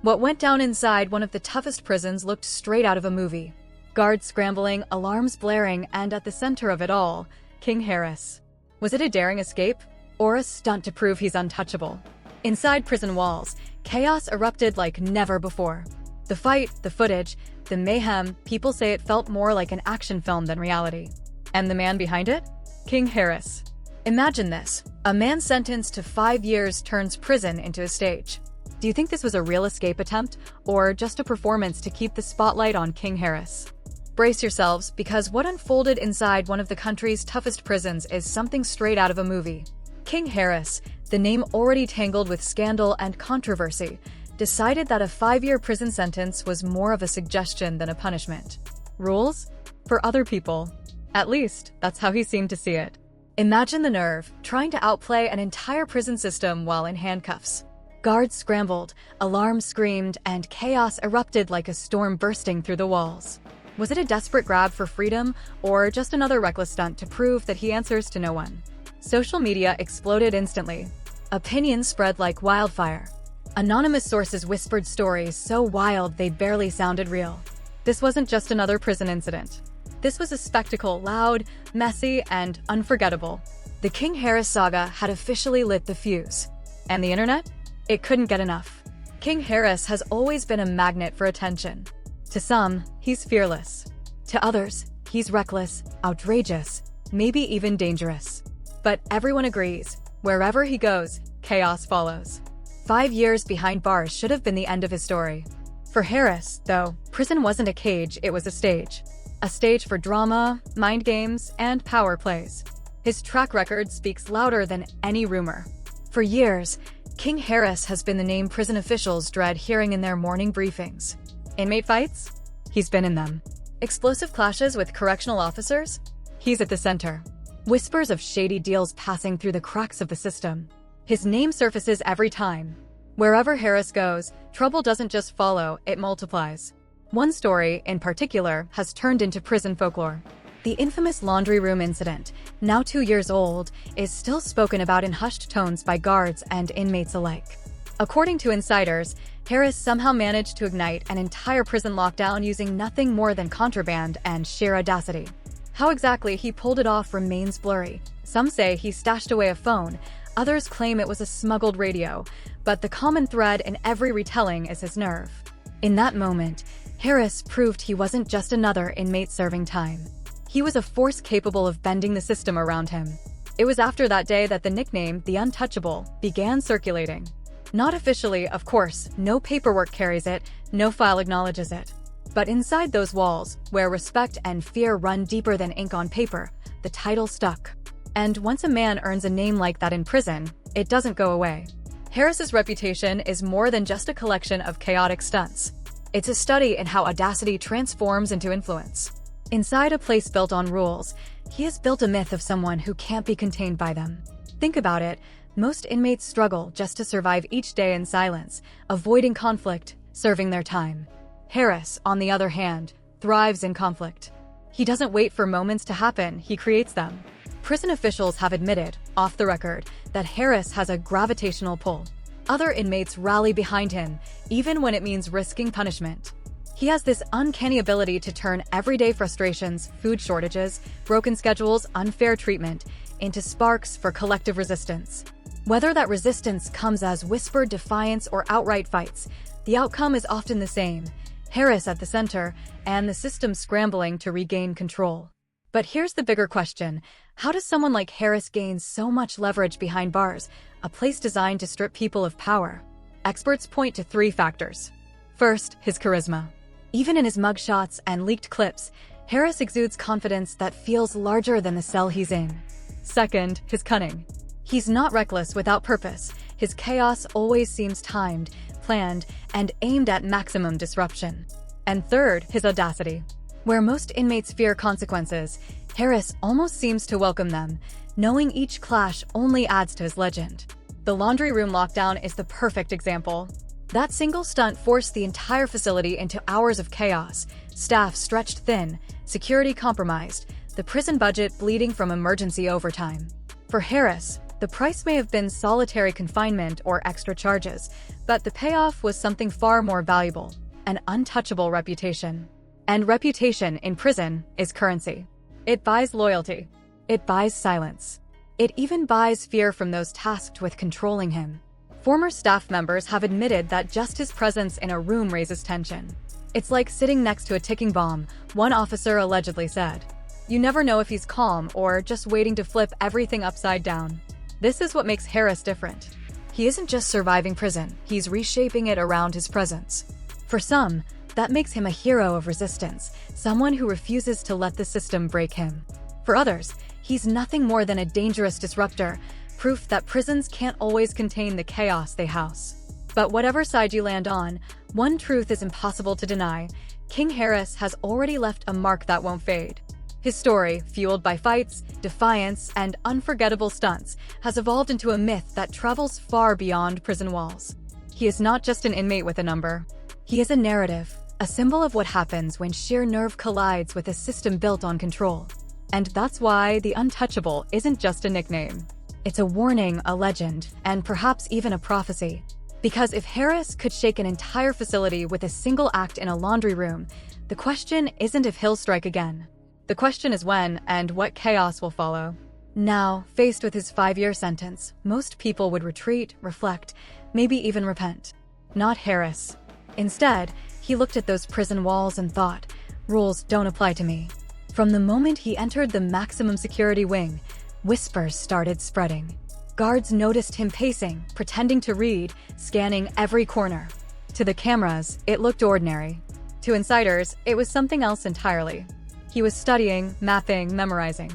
What went down inside one of the toughest prisons looked straight out of a movie. Guards scrambling, alarms blaring, and at the center of it all, King Harris. Was it a daring escape, or a stunt to prove he's untouchable? Inside prison walls, chaos erupted like never before. The fight, the footage, the mayhem, people say it felt more like an action film than reality. And the man behind it? King Harris. Imagine this. A man sentenced to 5 years turns prison into a stage. Do you think this was a real escape attempt, or just a performance to keep the spotlight on King Harris? Brace yourselves, because what unfolded inside one of the country's toughest prisons is something straight out of a movie. King Harris, the name already tangled with scandal and controversy, decided that a 5-year prison sentence was more of a suggestion than a punishment. Rules? For other people. At least, that's how he seemed to see it. Imagine the nerve, trying to outplay an entire prison system while in handcuffs. Guards scrambled, alarms screamed, and chaos erupted like a storm bursting through the walls. Was it a desperate grab for freedom, or just another reckless stunt to prove that he answers to no one? Social media exploded instantly. Opinions spread like wildfire. Anonymous sources whispered stories so wild they barely sounded real. This wasn't just another prison incident. This was a spectacle loud, messy, and unforgettable. The King Harris saga had officially lit the fuse. And the internet? It couldn't get enough. King Harris has always been a magnet for attention. To some, he's fearless. To others, he's reckless, outrageous, maybe even dangerous. But everyone agrees, wherever he goes, chaos follows. 5 years behind bars should have been the end of his story. For Harris, though, prison wasn't a cage, it was a stage. A stage for drama, mind games, and power plays. His track record speaks louder than any rumor. For years, King Harris has been the name prison officials dread hearing in their morning briefings. Inmate fights? He's been in them. Explosive clashes with correctional officers? He's at the center. Whispers of shady deals passing through the cracks of the system. His name surfaces every time. Wherever Harris goes, trouble doesn't just follow, it multiplies. One story, in particular, has turned into prison folklore. The infamous laundry room incident, now 2 years old, is still spoken about in hushed tones by guards and inmates alike. According to insiders, Harris somehow managed to ignite an entire prison lockdown using nothing more than contraband and sheer audacity. How exactly he pulled it off remains blurry. Some say he stashed away a phone, others claim it was a smuggled radio, but the common thread in every retelling is his nerve. In that moment, Harris proved he wasn't just another inmate serving time. He was a force capable of bending the system around him. It was after that day that the nickname, the Untouchable, began circulating. Not officially, of course, no paperwork carries it, no file acknowledges it. But inside those walls, where respect and fear run deeper than ink on paper, the title stuck. And once a man earns a name like that in prison, it doesn't go away. Harris's reputation is more than just a collection of chaotic stunts. It's a study in how audacity transforms into influence. Inside a place built on rules, he has built a myth of someone who can't be contained by them. Think about it. Most inmates struggle just to survive each day in silence, avoiding conflict, serving their time. Harris, on the other hand, thrives in conflict. He doesn't wait for moments to happen, he creates them. Prison officials have admitted, off the record, that Harris has a gravitational pull. Other inmates rally behind him, even when it means risking punishment. He has this uncanny ability to turn everyday frustrations, food shortages, broken schedules, unfair treatment, into sparks for collective resistance. Whether that resistance comes as whispered defiance or outright fights, the outcome is often the same: Harris at the center, and the system scrambling to regain control. But here's the bigger question: how does someone like Harris gain so much leverage behind bars, a place designed to strip people of power? Experts point to 3 factors. First, his charisma. Even in his mugshots and leaked clips, Harris exudes confidence that feels larger than the cell he's in. Second, his cunning. He's not reckless without purpose. His chaos always seems timed, planned, and aimed at maximum disruption. And third, his audacity. Where most inmates fear consequences, Harris almost seems to welcome them, knowing each clash only adds to his legend. The laundry room lockdown is the perfect example. That single stunt forced the entire facility into hours of chaos, staff stretched thin, security compromised, the prison budget bleeding from emergency overtime. For Harris, The price may have been solitary confinement or extra charges, but the payoff was something far more valuable: an untouchable reputation. And reputation in prison is currency. It buys loyalty. It buys silence. It even buys fear from those tasked with controlling him. Former staff members have admitted that just his presence in a room raises tension. It's like sitting next to a ticking bomb, one officer allegedly said. You never know if he's calm or just waiting to flip everything upside down. This is what makes Harris different. He isn't just surviving prison, he's reshaping it around his presence. For some, that makes him a hero of resistance, someone who refuses to let the system break him. For others, he's nothing more than a dangerous disruptor, proof that prisons can't always contain the chaos they house. But whatever side you land on, one truth is impossible to deny: King Harris has already left a mark that won't fade. His story, fueled by fights, defiance, and unforgettable stunts, has evolved into a myth that travels far beyond prison walls. He is not just an inmate with a number. He is a narrative, a symbol of what happens when sheer nerve collides with a system built on control. And that's why the Untouchable isn't just a nickname. It's a warning, a legend, and perhaps even a prophecy. Because if Harris could shake an entire facility with a single act in a laundry room, the question isn't if he'll strike again. The question is when and what chaos will follow. Now, faced with his 5-year sentence, most people would retreat, reflect, maybe even repent. Not Harris. Instead, he looked at those prison walls and thought, rules don't apply to me. From the moment he entered the maximum security wing, whispers started spreading. Guards noticed him pacing, pretending to read, scanning every corner. To the cameras, it looked ordinary. To insiders, it was something else entirely. He was studying, mapping, memorizing.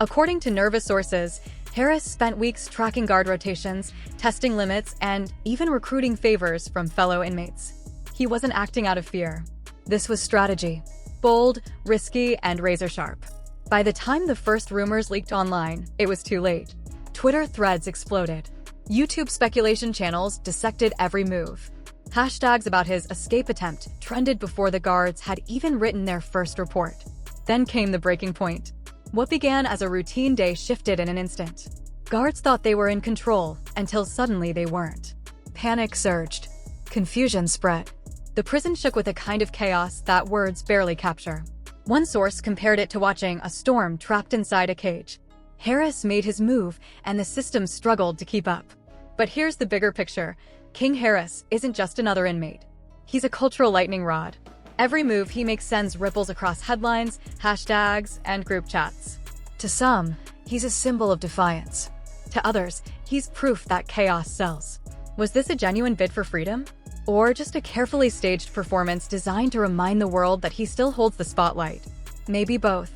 According to nervous sources, Harris spent weeks tracking guard rotations, testing limits, and even recruiting favors from fellow inmates. He wasn't acting out of fear. This was strategy. Bold, risky, and razor-sharp. By the time the first rumors leaked online, it was too late. Twitter threads exploded. YouTube speculation channels dissected every move. Hashtags about his escape attempt trended before the guards had even written their first report. Then came the breaking point. What began as a routine day shifted in an instant. Guards thought they were in control, until suddenly they weren't. Panic surged. Confusion spread. The prison shook with a kind of chaos that words barely capture. One source compared it to watching a storm trapped inside a cage. Harris made his move, and the system struggled to keep up. But here's the bigger picture. King Harris isn't just another inmate. He's a cultural lightning rod. Every move he makes sends ripples across headlines, hashtags, and group chats. To some, he's a symbol of defiance. To others, he's proof that chaos sells. Was this a genuine bid for freedom? Or just a carefully staged performance designed to remind the world that he still holds the spotlight? Maybe both.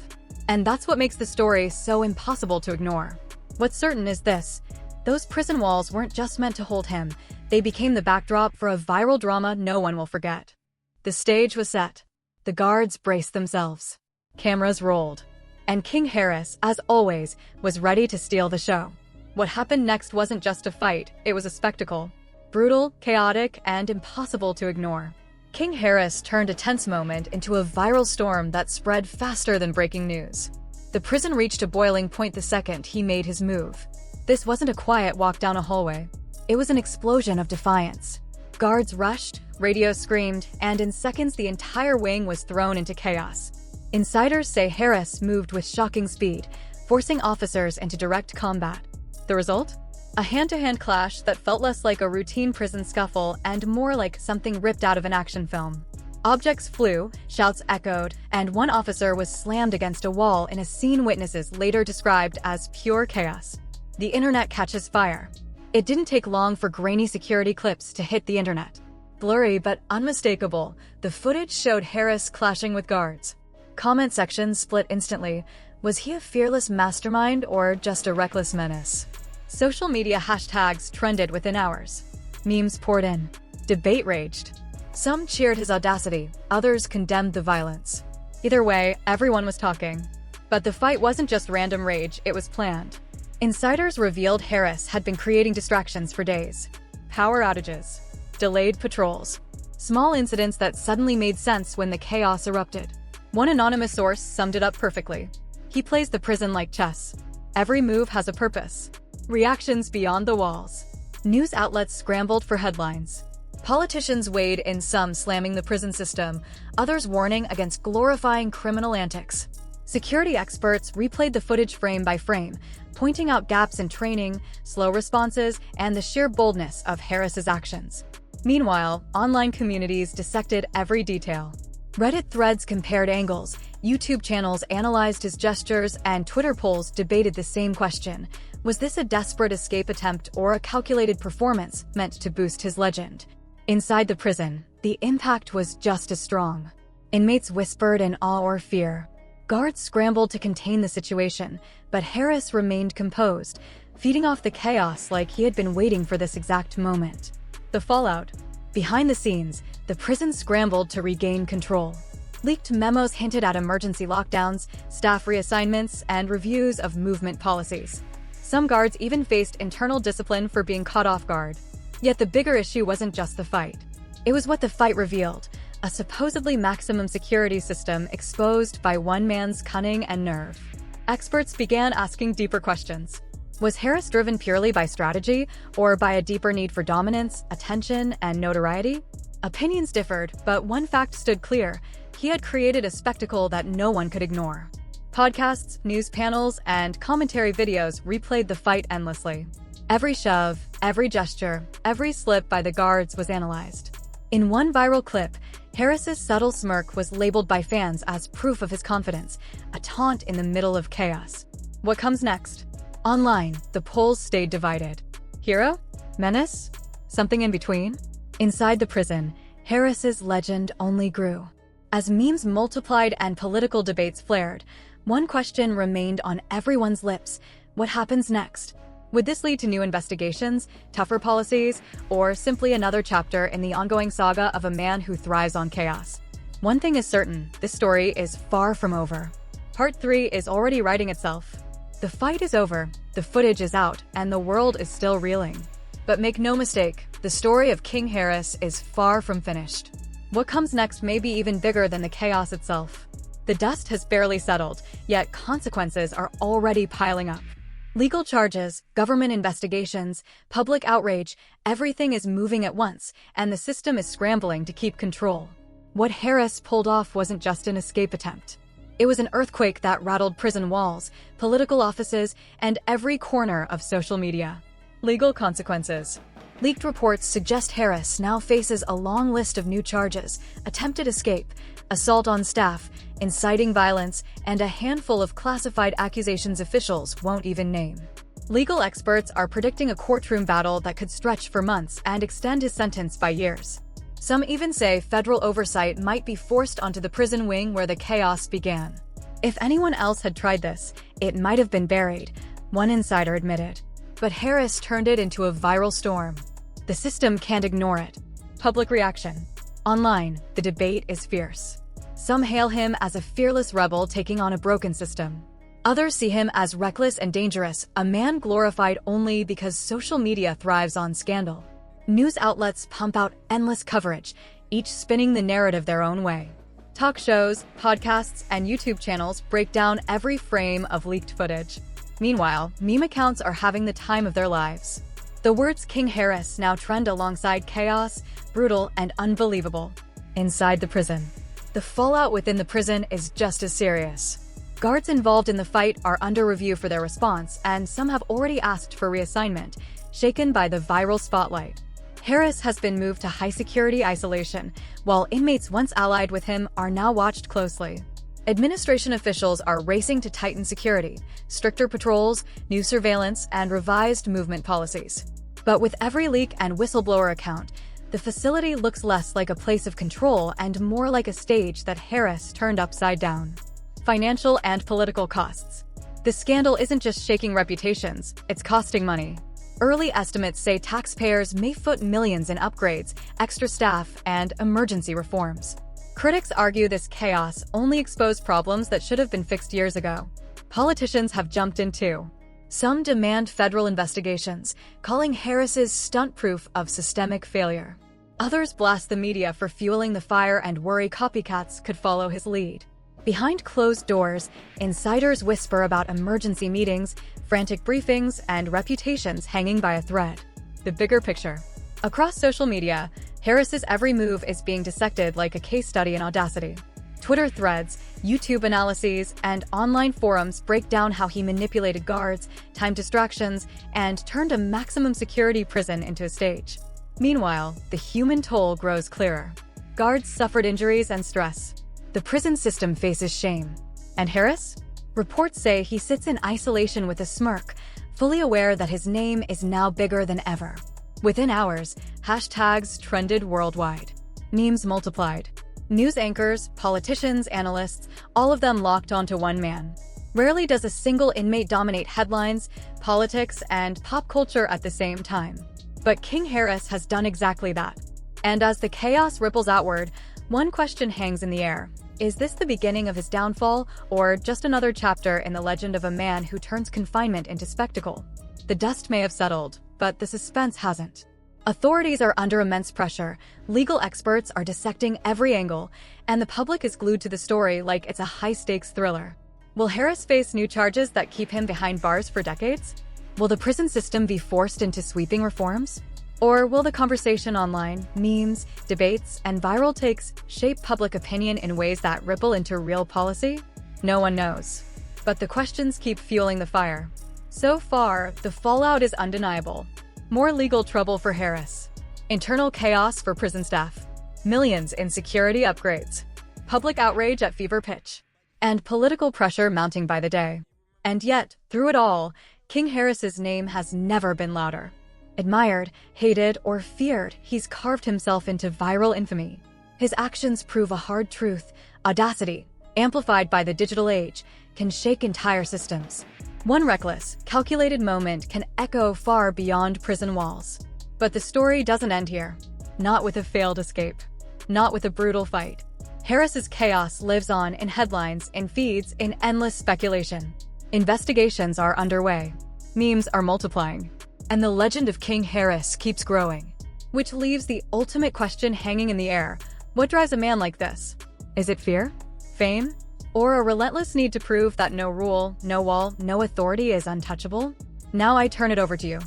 And that's what makes the story so impossible to ignore. What's certain is this: those prison walls weren't just meant to hold him, they became the backdrop for a viral drama no one will forget. The stage was set. The guards braced themselves. Cameras rolled. And King Harris, as always, was ready to steal the show. What happened next wasn't just a fight, it was a spectacle. Brutal, chaotic, and impossible to ignore. King Harris turned a tense moment into a viral storm that spread faster than breaking news. The prison reached a boiling point the second he made his move. This wasn't a quiet walk down a hallway. It was an explosion of defiance. Guards rushed, radio screamed, and in seconds the entire wing was thrown into chaos. Insiders say Harris moved with shocking speed, forcing officers into direct combat. The result? A hand-to-hand clash that felt less like a routine prison scuffle and more like something ripped out of an action film. Objects flew, shouts echoed, and one officer was slammed against a wall in a scene witnesses later described as pure chaos. The internet catches fire. It didn't take long for grainy security clips to hit the internet. Blurry but unmistakable, the footage showed Harris clashing with guards. Comment sections split instantly. Was he a fearless mastermind or just a reckless menace? Social media hashtags trended within hours. Memes poured in. Debate raged. Some cheered his audacity, others condemned the violence. Either way, everyone was talking. But the fight wasn't just random rage, it was planned. Insiders revealed Harris had been creating distractions for days. Power outages. Delayed patrols. Small incidents that suddenly made sense when the chaos erupted. One anonymous source summed it up perfectly. He plays the prison like chess. Every move has a purpose. Reactions beyond the walls. News outlets scrambled for headlines. Politicians weighed in, some slamming the prison system, others warning against glorifying criminal antics. Security experts replayed the footage frame by frame, pointing out gaps in training, slow responses, and the sheer boldness of Harris's actions. Meanwhile, online communities dissected every detail. Reddit threads compared angles, YouTube channels analyzed his gestures, and Twitter polls debated the same question. Was this a desperate escape attempt or a calculated performance meant to boost his legend? Inside the prison, the impact was just as strong. Inmates whispered in awe or fear. Guards scrambled to contain the situation, but Harris remained composed, feeding off the chaos like he had been waiting for this exact moment. The fallout. Behind the scenes, the prison scrambled to regain control. Leaked memos hinted at emergency lockdowns, staff reassignments, and reviews of movement policies. Some guards even faced internal discipline for being caught off guard. Yet the bigger issue wasn't just the fight. It was what the fight revealed, a supposedly maximum security system exposed by one man's cunning and nerve. Experts began asking deeper questions. Was Harris driven purely by strategy, or by a deeper need for dominance, attention, and notoriety? Opinions differed, but one fact stood clear: he had created a spectacle that no one could ignore. Podcasts, news panels, and commentary videos replayed the fight endlessly. Every shove, every gesture, every slip by the guards was analyzed. In one viral clip, Harris's subtle smirk was labeled by fans as proof of his confidence, a taunt in the middle of chaos. What comes next? Online, the polls stayed divided. Hero? Menace? Something in between? Inside the prison, Harris's legend only grew. As memes multiplied and political debates flared, one question remained on everyone's lips: what happens next? Would this lead to new investigations, tougher policies, or simply another chapter in the ongoing saga of a man who thrives on chaos? One thing is certain: this story is far from over. Part 3 is already writing itself. The fight is over, the footage is out, and the world is still reeling. But make no mistake, the story of King Harris is far from finished. What comes next may be even bigger than the chaos itself. The dust has barely settled, yet consequences are already piling up. Legal charges, government investigations, public outrage, everything is moving at once, and the system is scrambling to keep control. What Harris pulled off wasn't just an escape attempt. It was an earthquake that rattled prison walls, political offices, and every corner of social media. Legal consequences. Leaked reports suggest Harris now faces a long list of new charges: attempted escape, assault on staff, inciting violence, and a handful of classified accusations officials won't even name. Legal experts are predicting a courtroom battle that could stretch for months and extend his sentence by years. Some even say federal oversight might be forced onto the prison wing where the chaos began. If anyone else had tried this, it might have been buried, one insider admitted. But Harris turned it into a viral storm. The system can't ignore it. Public reaction. Online, the debate is fierce. Some hail him as a fearless rebel taking on a broken system. Others see him as reckless and dangerous, a man glorified only because social media thrives on scandal. News outlets pump out endless coverage, each spinning the narrative their own way. Talk shows, podcasts, and YouTube channels break down every frame of leaked footage. Meanwhile, meme accounts are having the time of their lives. The words King Harris now trend alongside chaos, brutal, and unbelievable. Inside the prison. The fallout within the prison is just as serious. Guards involved in the fight are under review for their response, and some have already asked for reassignment, shaken by the viral spotlight. Harris has been moved to high-security isolation, while inmates once allied with him are now watched closely. Administration officials are racing to tighten security, stricter patrols, new surveillance, and revised movement policies. But with every leak and whistleblower account, the facility looks less like a place of control and more like a stage that Harris turned upside down. Financial and political costs. The scandal isn't just shaking reputations, it's costing money. Early estimates say taxpayers may foot millions in upgrades, extra staff, and emergency reforms. Critics argue this chaos only exposed problems that should have been fixed years ago. Politicians have jumped in too. Some demand federal investigations, calling Harris's stunt proof of systemic failure. Others blast the media for fueling the fire and worry copycats could follow his lead. Behind closed doors, insiders whisper about emergency meetings, frantic briefings, and reputations hanging by a thread. The bigger picture. Across social media, Harris's every move is being dissected like a case study in audacity. Twitter threads, YouTube analyses, and online forums break down how he manipulated guards, timed distractions, and turned a maximum security prison into a stage. Meanwhile, the human toll grows clearer. Guards suffered injuries and stress. The prison system faces shame. And Harris? Reports say he sits in isolation with a smirk, fully aware that his name is now bigger than ever. Within hours, hashtags trended worldwide. Memes multiplied. News anchors, politicians, analysts, all of them locked onto one man. Rarely does a single inmate dominate headlines, politics, and pop culture at the same time. But King Harris has done exactly that. And as the chaos ripples outward, one question hangs in the air. Is this the beginning of his downfall, or just another chapter in the legend of a man who turns confinement into spectacle? The dust may have settled, but the suspense hasn't. Authorities are under immense pressure, legal experts are dissecting every angle, and the public is glued to the story like it's a high-stakes thriller. Will Harris face new charges that keep him behind bars for decades? Will the prison system be forced into sweeping reforms? Or will the conversation online, memes, debates, and viral takes shape public opinion in ways that ripple into real policy? No one knows. But the questions keep fueling the fire. So far, the fallout is undeniable. More legal trouble for Harris. Internal chaos for prison staff. Millions in security upgrades. Public outrage at fever pitch. And political pressure mounting by the day. And yet, through it all, King Harris's name has never been louder. Admired, hated, or feared, he's carved himself into viral infamy. His actions prove a hard truth. Audacity, amplified by the digital age, can shake entire systems. One reckless, calculated moment can echo far beyond prison walls. But the story doesn't end here. Not with a failed escape. Not with a brutal fight. Harris's chaos lives on in headlines, in feeds, in endless speculation. Investigations are underway. Memes are multiplying. And the legend of King Harris keeps growing. Which leaves the ultimate question hanging in the air. What drives a man like this? Is it fear? Fame? Or a relentless need to prove that no rule, no wall, no authority is untouchable? Now I turn it over to you.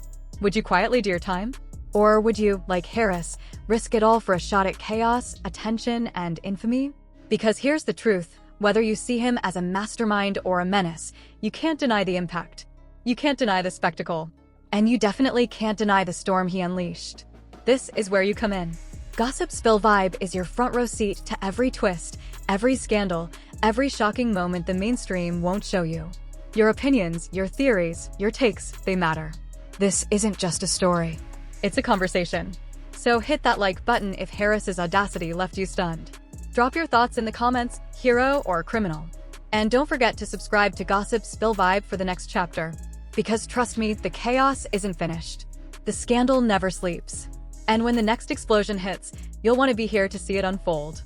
Would you quietly do your time? Or would you, like Harris, risk it all for a shot at chaos, attention, and infamy? Because here's the truth. Whether you see him as a mastermind or a menace, you can't deny the impact. You can't deny the spectacle. And you definitely can't deny the storm he unleashed. This is where you come in. Gossip Spill Vibe is your front row seat to every twist, every scandal, every shocking moment the mainstream won't show you. Your opinions, your theories, your takes, they matter. This isn't just a story. It's a conversation. So hit that like button if Harris's audacity left you stunned. Drop your thoughts in the comments, hero or criminal. And don't forget to subscribe to Gossip Spill Vibe for the next chapter. Because trust me, the chaos isn't finished. The scandal never sleeps. And when the next explosion hits, you'll want to be here to see it unfold.